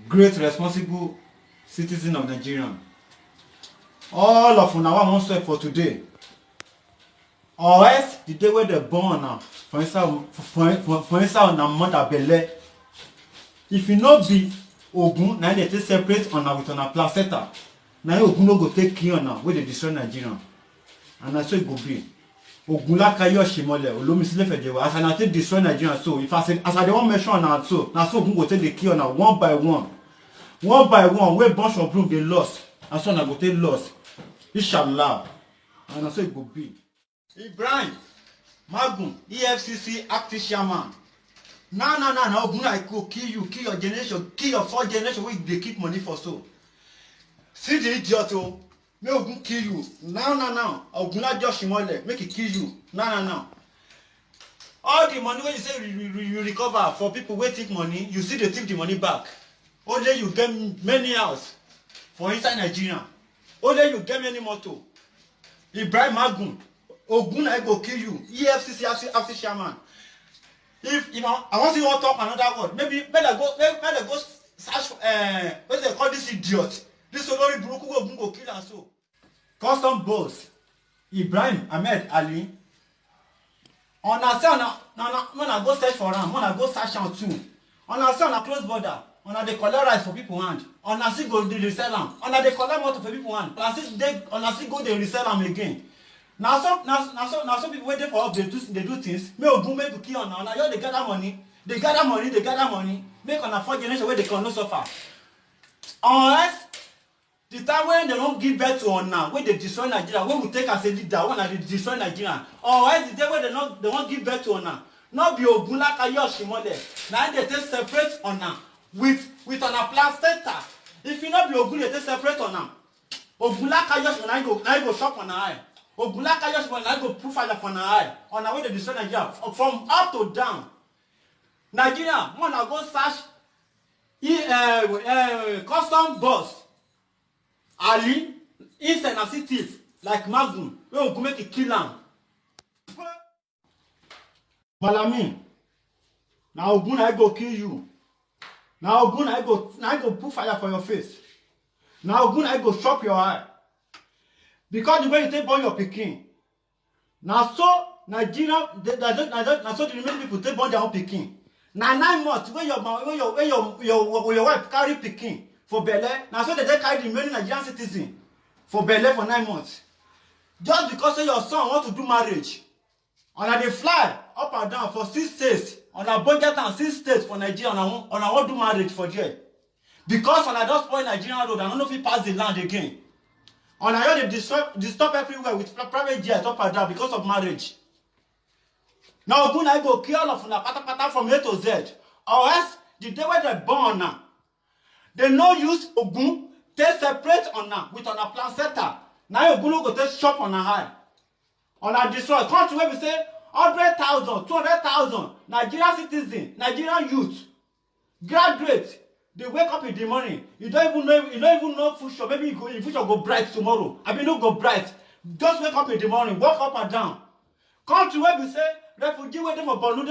great responsible citizen of Nigeria. All of una wan swear for today, or else the day wey dem born una for inside una mother belle. If e no be Ogun na dey take separate una with una placenta, na Ogun no go take kill una wey dey destroy Nigeria. And na so e go be. Ogunlakayo Oshimole Olomisile Fejewa, as I take destroy Nigeria, so if as I dey wan mention una so, na so Ogun go take dey kill una one by one. One by one, wey bunch of broom dey lost, and so una go take lost. Inshallah. And na so e go be. Ibrahim Magun, EFCC acting chairman. Now, Ogun I go kill you, kill your generation, kill your 4th generation wey dey keep money for so. See the idiot o. Make Ogun kill you. Now. Ogunlakayo Oshimole, make he kill you. Now. All the money wey you say you recover for people wey take money, you still dey take the money back. Only you get many house for inside Nigeria. Only you get many motor. Ibrahim Magun, Ogun I go kill you. EFCC after chairman. If I want you to talk another word, maybe better go search what they call this idiot. This Olori Buruku Ogun go kill and so. Custom boss Ibrahim Ahmed Ali. Una say una go search for am, una go search am too. Una say una close border, una dey collect rice for people hand. Una still go dey resell am. Una dey collect motor for people hand. Una still go dey resell am again. Now so people wey dey for up dey do things. Make Ogun make you kill una. Una just dey gather money. Dey gather money. Make una 4th generation wey dey come no suffer. Unless the time when they don't give birth to una, when they destroy Nigeria, when we take as a leader, when they destroy Nigeria, or else the day when they won't give birth to una, not be Ogunlakayo Oshimole. Now they take separate una with una placenta. If you not be Ogun, they take separate una. Ogunlakayo Oshimole, now go shop on her eye. Ogunlakayo Oshimole, now go put fire on her eye. On the way they destroy Nigeria, from up to down. Nigeria, when I go search custom boss. Ali, inside na see thief like Magun, wey Ogun make e kill am. Malami, na Ogun I go kill you. Na Ogun I go put fire for your face. Na Ogun I go chop your eye. Because the way you take born your pikin, na so Nigeria, na so the remaining people take born their own pikin. Na 9 months when your wife carry pikin for belle, now so they carry the remaining Nigerian citizen for belle for 9 months. Just because say your son want to do marriage, and they fly up and down for 6 states, on a budget and 6 states for Nigeria, on a want do marriage for there. Because on a just spoil Nigerian road, I don't know if he pass the land again. On a they disturb everywhere with private jets up and down because of marriage. Now Ogun I go kill all of una pata from A to Z. Or else the day when they born now. They no use Ogun, they separate una with una placenta. Now Ogun no go take shop on a high. On a destroy. Country where we say 100,000, 200,000 Nigerian citizen, Nigerian youth, graduate. They wake up in the morning. You don't even know future. Maybe your future go bright tomorrow. I mean no go bright. Just wake up in the morning, walk up and down. Country where we say refugee waiting for Borno,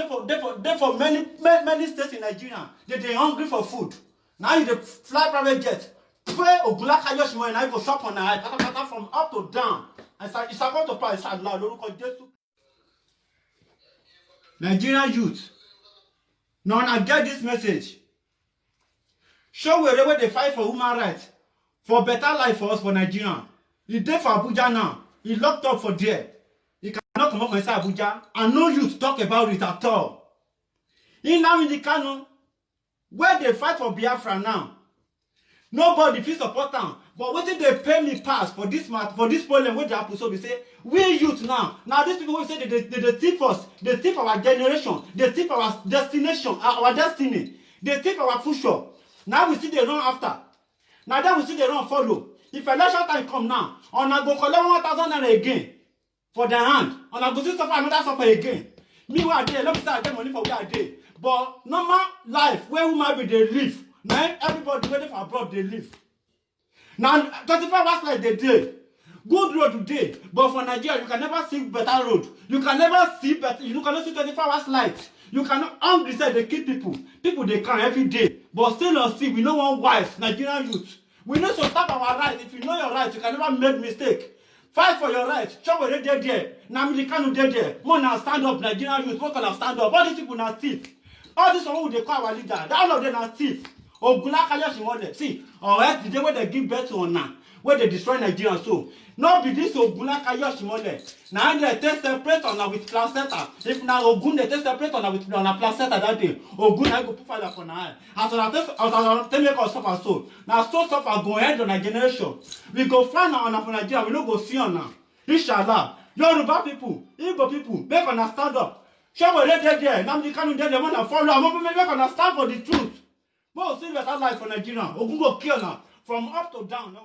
they for many states in Nigeria. They hungry for food. Now you fly private jet. Pray Ogunlakayo Oshimole and I go shop on the eye, from up to down. And it's going to pass. Nigerian youth. Now I get this message. Show wherever they fight for human rights, for better life for us for Nigeria. He dey for Abuja now. He locked up for there. He cannot come up from inside Abuja, and no youth talk about it at all. In Nnamdi Kanu, where they fight for Biafra now, nobody feel support them. But what did they pay me pass for this problem where they happen? So we say, we youth now these people will say they thief us, they thief our generation, they thief our destination, our destiny, they thief our future. Now we see they run after. Now then we see they run follow. If election time come now, on a go collect 1,000 naira again for their hand, on a go see suffer another suffer again. Meanwhile, let me say I get money for where I did. But normal life where woman be they live. Now everybody waiting for abroad they live. Now 25 hours like they did. Good road today, but for Nigeria you can never see better road. You can never see better. You cannot see 24 hours light. You cannot hungry say they kill people. People they come every day. But still on see, we no want wise Nigerian youth. We need to stop our rights. If you know your rights, you can never make mistake. Fight for your rights. Chop with dead there. Namdi Kanu dead there. One now stand up, Nigerian youth. One can stand up. All these people now thief. All these people they call our leader. All of them are thief. Ogunlakayo Shimole. See, alright, the day when they give birth to Ona, where they destroy Nigeria. So, not be this Ogunlakayo Shimole. Now they take separate Ona with placenta. If now Ogun they take separate Ona with Ona placenta that day, Ogun I go put fire for now. As I tell make us suffer so. Now so suffer go ahead on a generation. We go find Ona for Nigeria. We no go see Ona. Inshallah, Yoruba people, Igbo people, make Ona stand up. Show where they there. Now they can't they want to follow. Make Ona stand for the truth. Most serious life for Nigeria. Ogun go kill now from up to down.